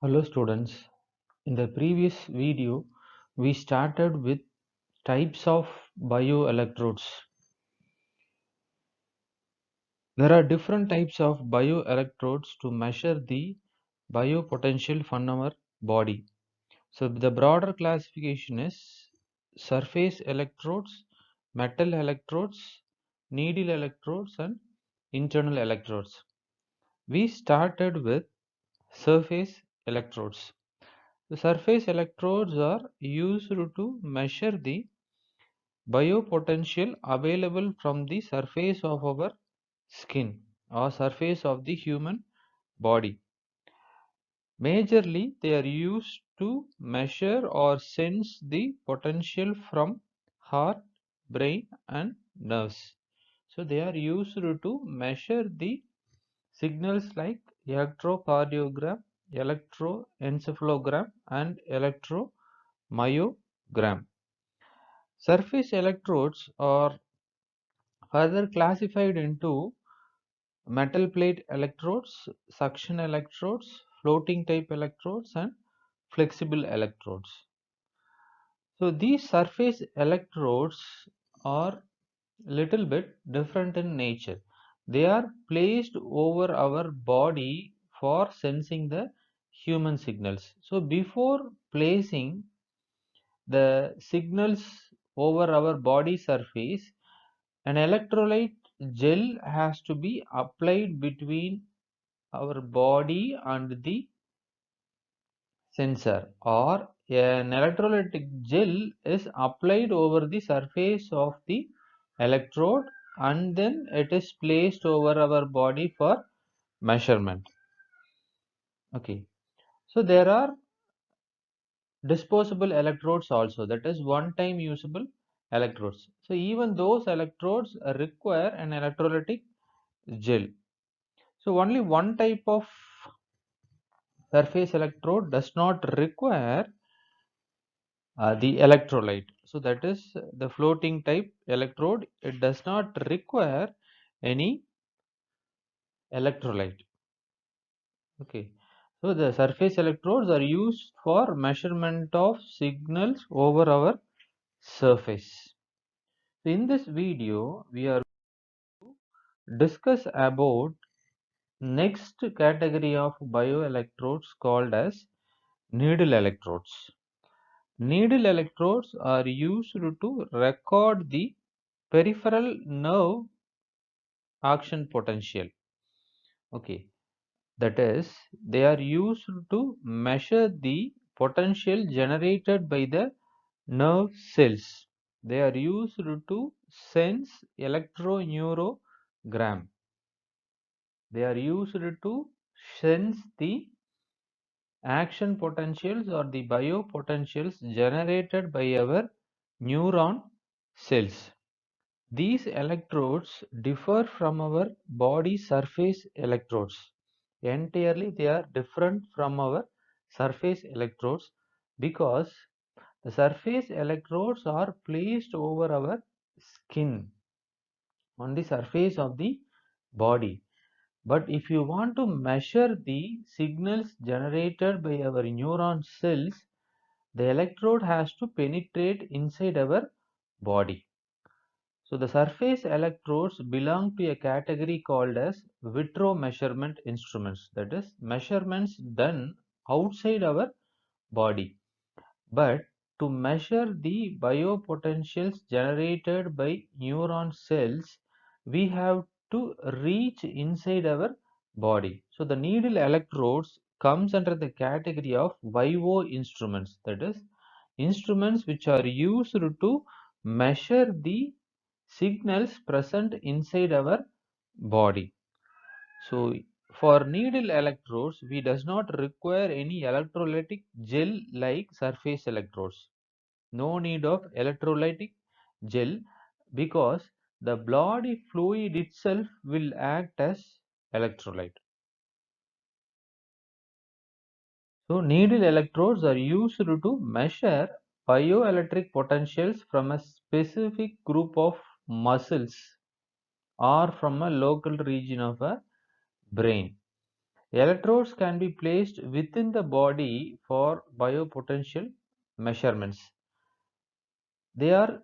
Hello students, in the previous video we started with types of bioelectrodes. There are different types of bioelectrodes to measure the biopotential from our body. So the broader classification is surface electrodes, metal electrodes, needle electrodes and internal electrodes. We started with surface electrodes. The surface electrodes are used to measure the biopotential available from the surface of our skin or surface of the human body. Majorly, they are used to measure or sense the potential from heart, brain, and nerves. So, they are used to measure the signals like electrocardiogram, electroencephalogram, and electromyogram. Surface electrodes are further classified into metal plate electrodes, suction electrodes, floating type electrodes, and flexible electrodes. So these surface electrodes are little bit different in nature. They are placed over our body for sensing the human signals. So before placing the signals over our body surface, an electrolyte gel has to be applied between our body and the sensor, or an electrolytic gel is applied over the surface of the electrode and then it is placed over our body for measurement. Okay, so there are disposable electrodes also, that is one time usable electrodes. So even those electrodes require an electrolytic gel. So only one type of surface electrode does not require the electrolyte. So that is the floating type electrode. It does not require any electrolyte. Okay. So the surface electrodes are used for measurement of signals over our surface. So in this video, we are discuss about next category of bioelectrodes called as needle electrodes. Needle electrodes are used to record the peripheral nerve action potential. Okay, that is, they are used to measure the potential generated by the nerve cells. They are used to sense electroneurogram. They are used to sense the action potentials or the biopotentials generated by our neuron cells. These electrodes differ from our body surface electrodes. Entirely, they are different from our surface electrodes because the surface electrodes are placed over our skin on the surface of the body. But if you want to measure the signals generated by our neuron cells, the electrode has to penetrate inside our body. So the surface electrodes belong to a category called as vitro measurement instruments, that is measurements done outside our body. But to measure the biopotentials generated by neuron cells, we have to reach inside our body. So the needle electrodes comes under the category of vivo instruments, that is instruments which are used to measure the signals present inside our body. So for needle electrodes, we does not require any electrolytic gel like surface electrodes. No need of electrolytic gel because the body fluid itself will act as electrolyte. So needle electrodes are used to measure bioelectric potentials from a specific group of muscles or from a local region of a brain. Electrodes can be placed within the body for biopotential measurements. They are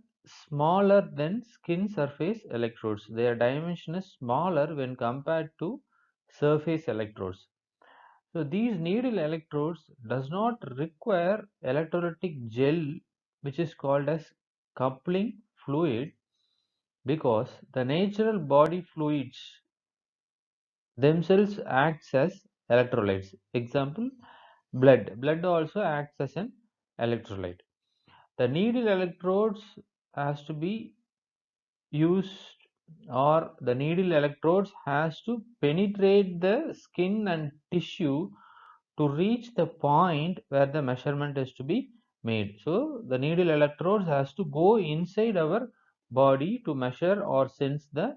smaller than skin surface electrodes. Their dimension is smaller when compared to surface electrodes. So these needle electrodes does not require electrolytic gel, which is called as coupling fluid, because the natural body fluids themselves acts as electrolytes. Example, blood. Blood also acts as an electrolyte. The needle electrodes has to be used, or the needle electrodes has to penetrate the skin and tissue to reach the point where the measurement is to be made. So the needle electrodes has to go inside our body to measure or sense the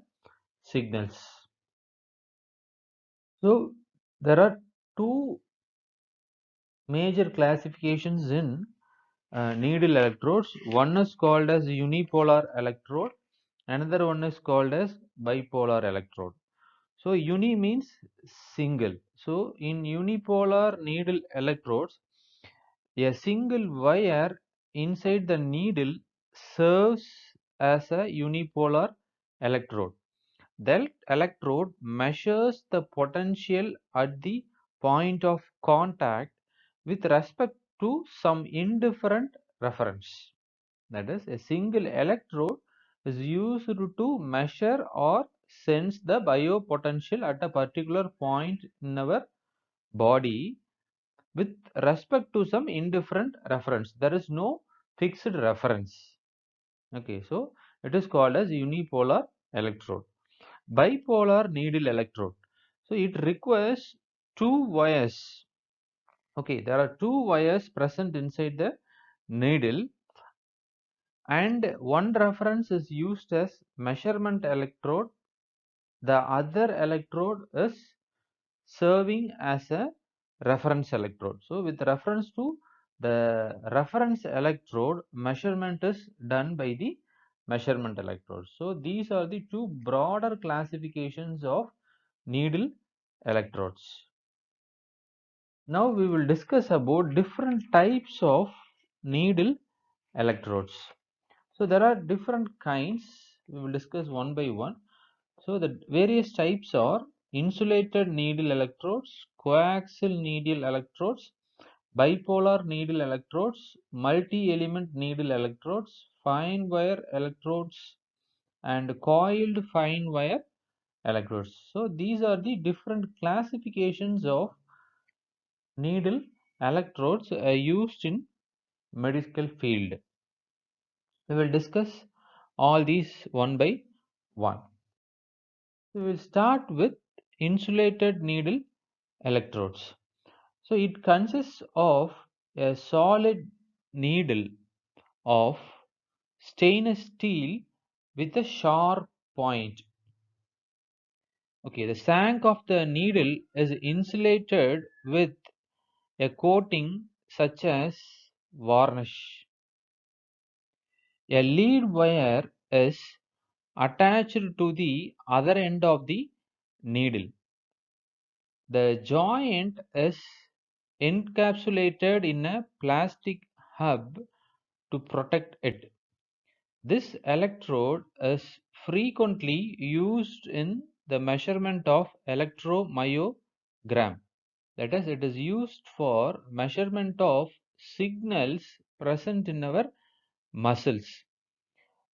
signals. So there are two major classifications in needle electrodes. One is called as unipolar electrode, another one is called as bipolar electrode. So uni means single. So in unipolar needle electrodes, a single wire inside the needle serves as a unipolar electrode. That electrode measures the potential at the point of contact with respect to some indifferent reference. That is, a single electrode is used to measure or sense the biopotential at a particular point in our body with respect to some indifferent reference. There is no fixed reference. Okay, so it is called as unipolar electrode. Bipolar needle electrode. So it requires two wires. Okay, there are two wires present inside the needle, and one reference is used as measurement electrode. The other electrode is serving as a reference electrode. So with reference to the reference electrode, measurement is done by the measurement electrode. So these are the two broader classifications of needle electrodes. Now we will discuss about different types of needle electrodes. So there are different kinds. We will discuss one by one. So the various types are insulated needle electrodes, coaxial needle electrodes, bipolar needle electrodes, multi-element needle electrodes, fine wire electrodes, and coiled fine wire electrodes. So these are the different classifications of needle electrodes used in medical field. We will discuss all these one by one. We will start with insulated needle electrodes. So it consists of a solid needle of stainless steel with a sharp point. Okay, the shank of the needle is insulated with a coating such as varnish. A lead wire is attached to the other end of the needle. The joint is encapsulated in a plastic hub to protect it. This electrode is frequently used in the measurement of electromyogram. That is, it is used for measurement of signals present in our muscles.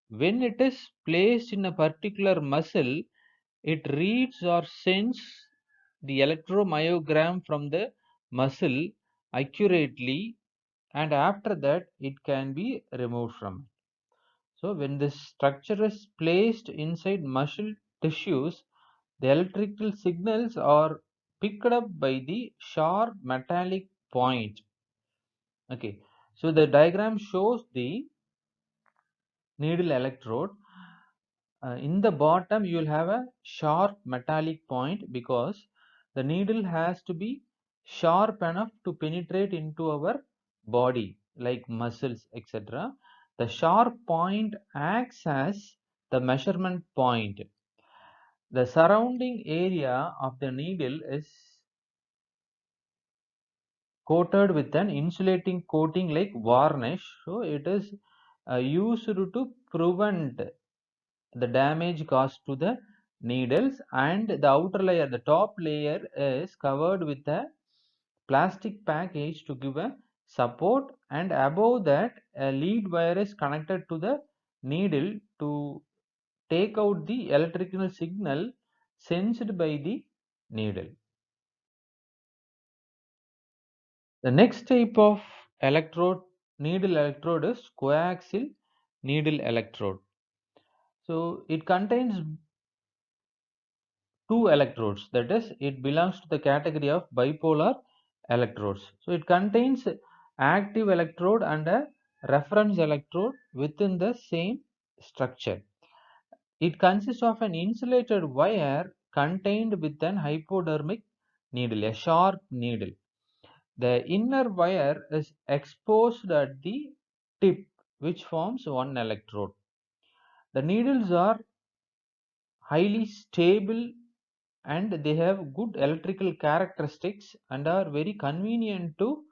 When it is placed in a particular muscle, it reads or sends the electromyogram from the muscle accurately, and after that it can be removed from it. So when this structure is placed inside muscle tissues, the electrical signals are picked up by the sharp metallic point. Okay, so the diagram shows the needle electrode. In the bottom you will have a sharp metallic point because the needle has to be sharp enough to penetrate into our body like muscles, etc. The sharp point acts as the measurement point. The surrounding area of the needle is coated with an insulating coating like varnish. So it is used to prevent the damage caused to the needles, and the outer layer, the top layer, is covered with a plastic package to give a support, and above that a lead wire is connected to the needle to take out the electrical signal sensed by the needle. The next type of needle electrode is coaxial needle electrode. So it contains two electrodes, that is, it belongs to the category of bipolar electrodes. So it contains active electrode and a reference electrode within the same structure. It consists of an insulated wire contained with an hypodermic needle, a sharp needle. The inner wire is exposed at the tip, which forms one electrode. The needles are highly stable and they have good electrical characteristics and are very convenient to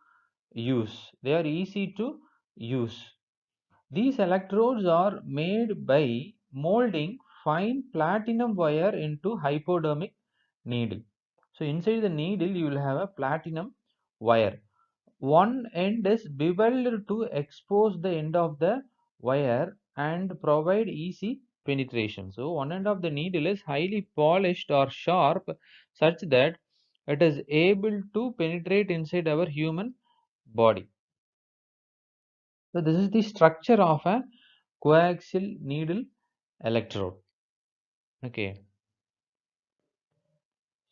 use. They are easy to use. These electrodes are made by molding fine platinum wire into hypodermic needle. So inside the needle you will have a platinum wire. One end is beveled to expose the end of the wire and provide easy penetration. So one end of the needle is highly polished or sharp such that it is able to penetrate inside our human body. So this is the structure of a coaxial needle electrode. Okay.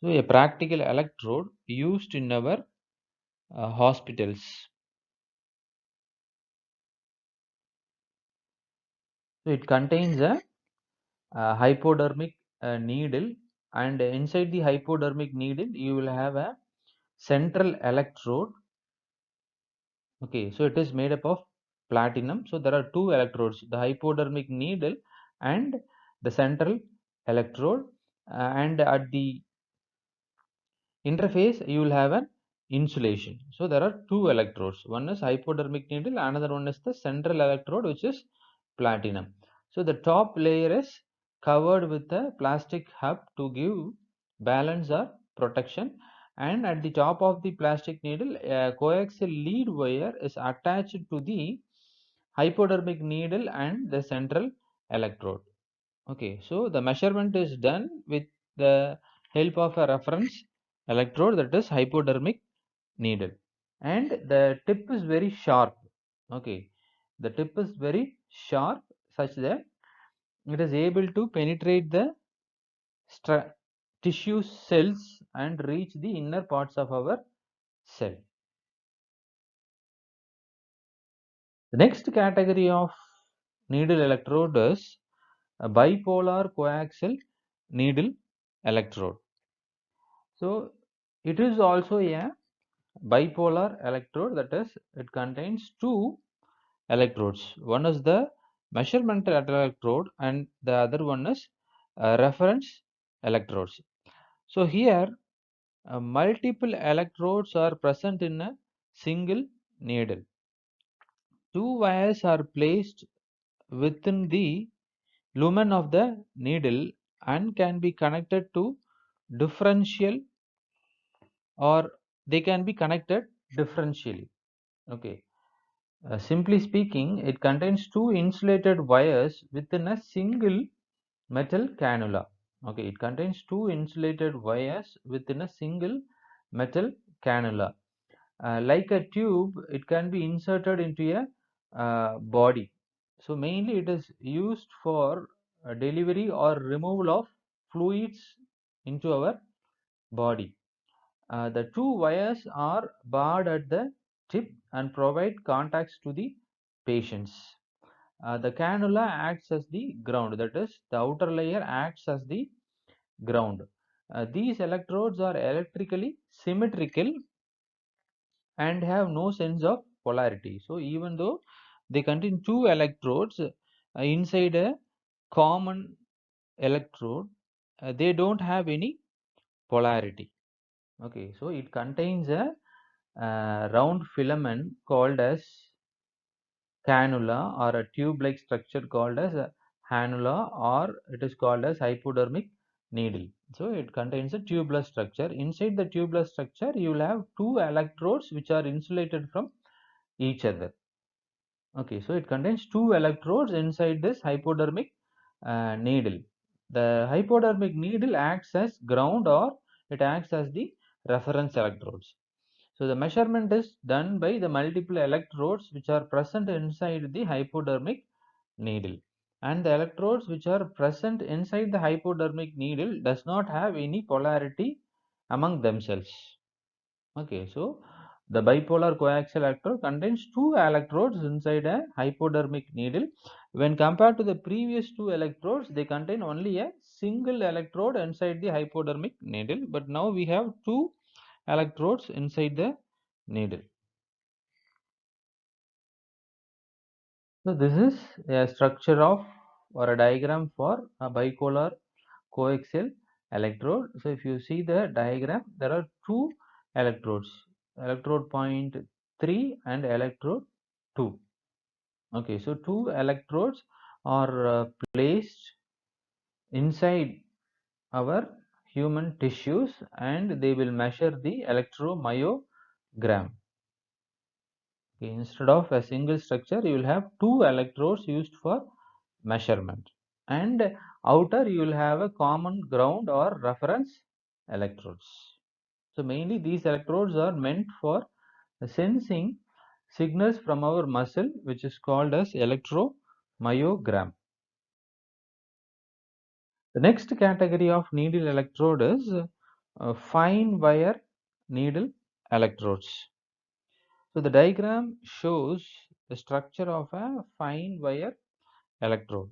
So a practical electrode used in our hospitals. So it contains a hypodermic needle, and inside the hypodermic needle you will have a central electrode. Okay, so it is made up of platinum. So there are two electrodes, the hypodermic needle and the central electrode, and at the interface you will have an insulation. So there are two electrodes, one is hypodermic needle, another one is the central electrode, which is platinum. So the top layer is covered with a plastic hub to give balance or protection, and at the top of the plastic needle a coaxial lead wire is attached to the hypodermic needle and the central electrode. Okay, so the measurement is done with the help of a reference electrode, that is hypodermic needle, and the tip is very sharp. Okay, the tip is very sharp such that it is able to penetrate the tissue cells and reach the inner parts of our cell. The next category of needle electrode is a bipolar coaxial needle electrode. So it is also a bipolar electrode, that is, it contains two electrodes. One is the measurement electrode and the other one is reference electrodes. So here multiple electrodes are present in a single needle. Two wires are placed within the lumen of the needle and can be connected to differential, or they can be connected differentially. Okay. Simply speaking, it contains two insulated wires within a single metal cannula. Okay, it contains two insulated wires within a single metal cannula. Like a tube, it can be inserted into a body. So mainly it is used for delivery or removal of fluids into our body. The two wires are barred at the tip and provide contacts to the patients. The cannula acts as the ground, that is, the outer layer acts as the ground. These electrodes are electrically symmetrical and have no sense of polarity. So even though they contain two electrodes inside a common electrode, they don't have any polarity. Okay, so it contains a round filament called as cannula, or a tube-like structure called as a hannula, or it is called as hypodermic needle. So it contains a tubular structure. Inside the tubular structure, you will have two electrodes which are insulated from each other. Okay, so it contains two electrodes inside this hypodermic needle. The hypodermic needle acts as ground, or it acts as the reference electrodes. So the measurement is done by the multiple electrodes which are present inside the hypodermic needle. And the electrodes which are present inside the hypodermic needle does not have any polarity among themselves. Okay, so the bipolar coaxial electrode contains two electrodes inside a hypodermic needle. When compared to the previous two electrodes, they contain only a single electrode inside the hypodermic needle, but now we have two electrodes inside the needle. So this is a structure of, or a diagram for, a bipolar coaxial electrode. So if you see the diagram, there are two electrodes, electrode point 3 and electrode 2. Okay, so two electrodes are placed inside our human tissues, and they will measure the electromyogram. Okay, instead of a single structure, you will have two electrodes used for measurement, and outer you will have a common ground or reference electrodes. So mainly these electrodes are meant for sensing signals from our muscle, which is called as electromyogram. The next category of needle electrode is fine wire needle electrodes. So the diagram shows the structure of a fine wire electrode.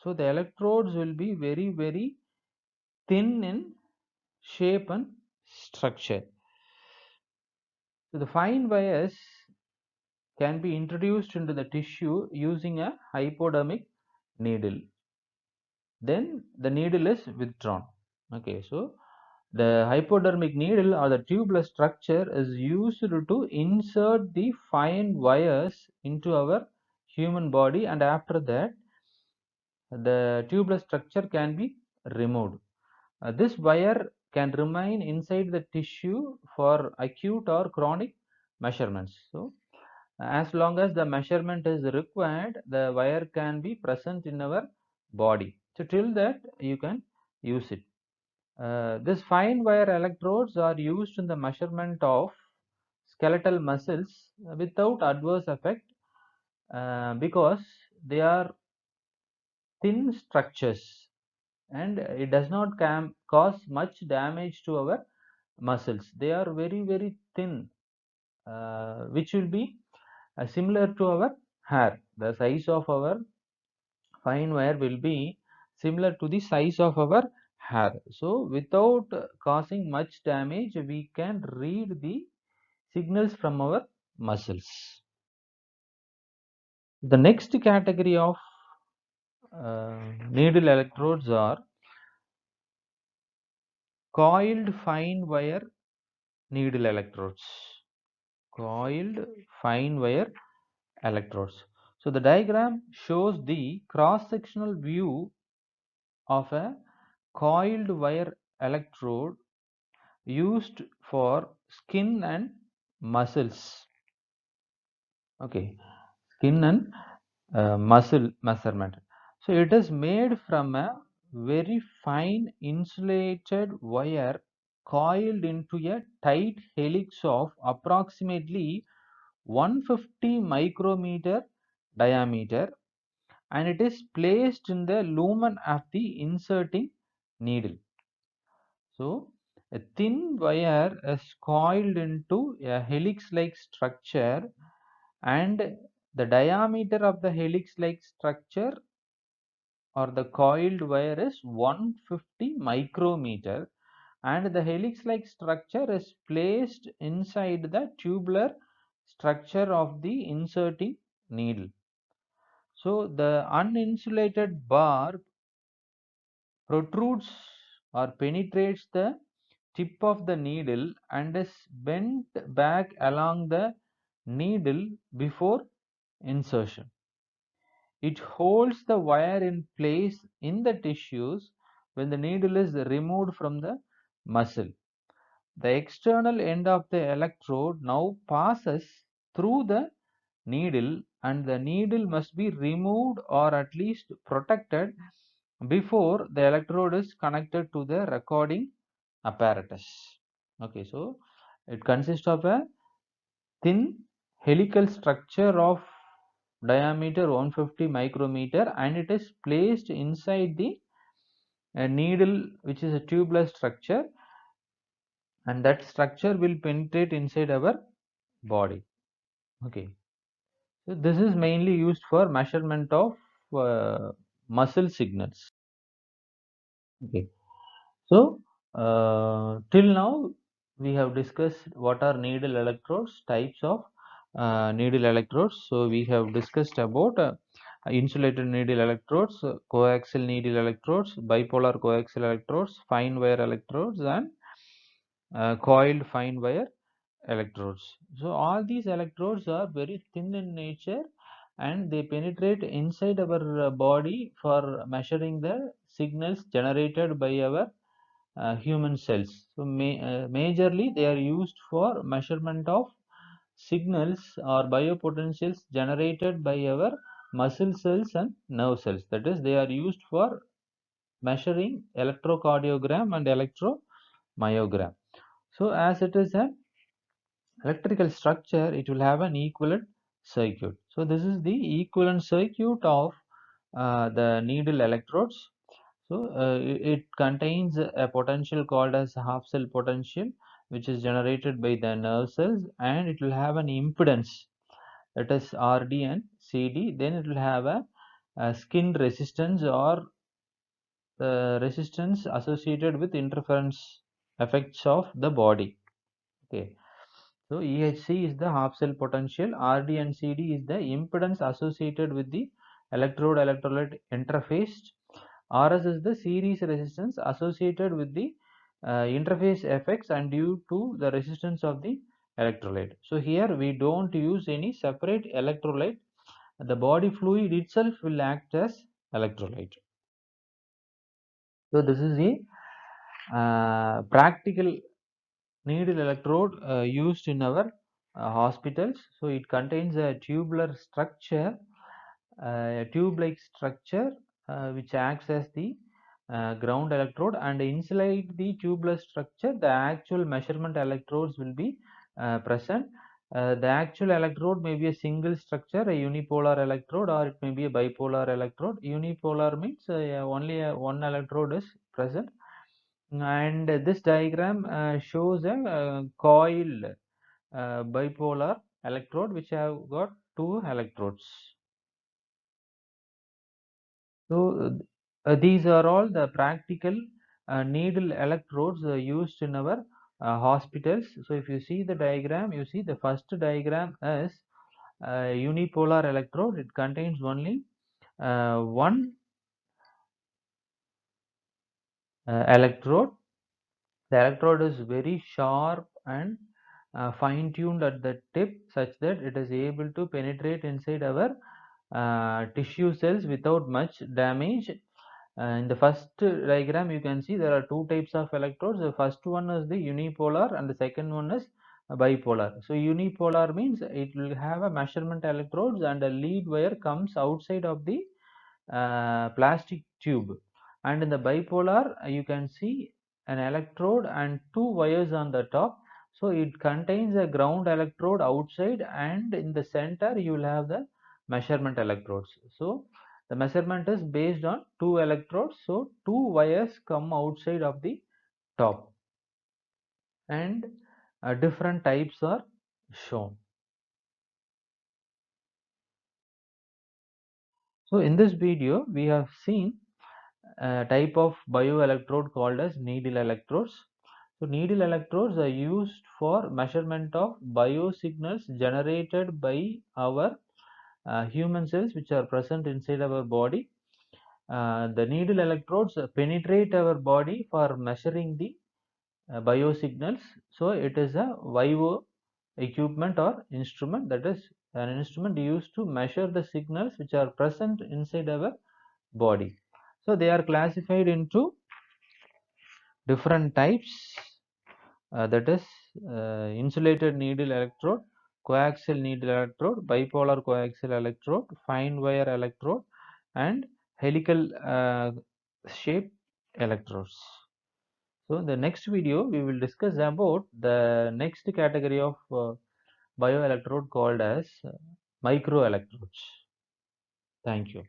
So the electrodes will be very thin in shape and structure. So the fine wires can be introduced into the tissue using a hypodermic needle. Then the needle is withdrawn. Okay, so the hypodermic needle, or the tubular structure, is used to insert the fine wires into our human body, and after that the tubular structure can be removed. This wire can remain inside the tissue for acute or chronic measurements. So as long as the measurement is required, the wire can be present in our body. So till that you can use it. This fine wire electrodes are used in the measurement of skeletal muscles without adverse effect, because they are thin structures, and it does not cause much damage to our muscles. They are very thin, which will be similar to our hair. The size of our fine wire will be similar to the size of our hair. So without causing much damage, we can read the signals from our muscles. The next category of needle electrodes are coiled fine wire needle electrodes. Coiled fine wire electrodes. So the diagram shows the cross-sectional view of a coiled wire electrode used for skin and muscles. Okay, skin and muscle measurement. So it is made from a very fine insulated wire coiled into a tight helix of approximately 150 micrometer diameter, and it is placed in the lumen of the inserting needle. So a thin wire is coiled into a helix-like structure, and the diameter of the helix-like structure, or the coiled wire, is 150 micrometer, and the helix-like structure is placed inside the tubular structure of the inserting needle. So the uninsulated bar protrudes or penetrates the tip of the needle and is bent back along the needle before insertion. It holds the wire in place in the tissues when the needle is removed from the muscle. The external end of the electrode now passes through the needle, and the needle must be removed or at least protected before the electrode is connected to the recording apparatus. Okay, so it consists of a thin helical structure of diameter 150 micrometer, and it is placed inside the needle, which is a tubular structure, and that structure will penetrate inside our body. Okay, so this is mainly used for measurement of muscle signals. Okay, so till now we have discussed what are needle electrodes, types of needle electrodes. So we have discussed about insulated needle electrodes, coaxial needle electrodes, bipolar coaxial electrodes, fine wire electrodes, and coiled fine wire electrodes. So all these electrodes are very thin in nature, and they penetrate inside our body for measuring the signals generated by our human cells. So majorly they are used for measurement of signals or biopotentials generated by our muscle cells and nerve cells. That is, they are used for measuring electrocardiogram and electromyogram. So as it is an electrical structure, it will have an equivalent circuit. So this is the equivalent circuit of the needle electrodes. So it contains a potential called as half cell potential, which is generated by the nerve cells, and it will have an impedance, that is RD and CD. Then it will have a skin resistance or resistance associated with interference effects of the body. Okay, so EHC is the half cell potential, RD and CD is the impedance associated with the electrode electrolyte interface. RS is the series resistance associated with the interface effects and due to the resistance of the electrolyte. So here we don't use any separate electrolyte. The body fluid itself will act as electrolyte. So this is a practical needle electrode used in our hospitals. So it contains a tubular structure, a tube-like structure which acts as the ground electrode, and inside the tubular structure the actual measurement electrodes will be present. The actual electrode may be a single structure, a unipolar electrode, or it may be a bipolar electrode. Unipolar means only one electrode is present, and this diagram shows a coiled bipolar electrode which have got two electrodes. So these are all the practical needle electrodes used in our hospitals. So if you see the diagram, you see the first diagram is unipolar electrode. It contains only one electrode. The electrode is very sharp and fine-tuned at the tip such that it is able to penetrate inside our tissue cells without much damage. In the first diagram, you can see there are two types of electrodes. The first one is the unipolar and the second one is bipolar. So unipolar means it will have a measurement electrodes and a lead wire comes outside of the plastic tube, and in the bipolar you can see an electrode and two wires on the top. So it contains a ground electrode outside, and in the center you will have the measurement electrodes. So the measurement is based on two electrodes, so two wires come outside of the top, and different types are shown. So in this video we have seen a type of bioelectrode called as needle electrodes. So needle electrodes are used for measurement of biosignals generated by our human cells which are present inside our body. The needle electrodes penetrate our body for measuring the biosignals. So it is a VIVO equipment or instrument, that is an instrument used to measure the signals which are present inside our body. So they are classified into different types, that is insulated needle electrode, coaxial needle electrode, bipolar coaxial electrode, fine wire electrode, and helical shape electrodes. So in the next video we will discuss about the next category of bioelectrode called as microelectrodes. Thank you.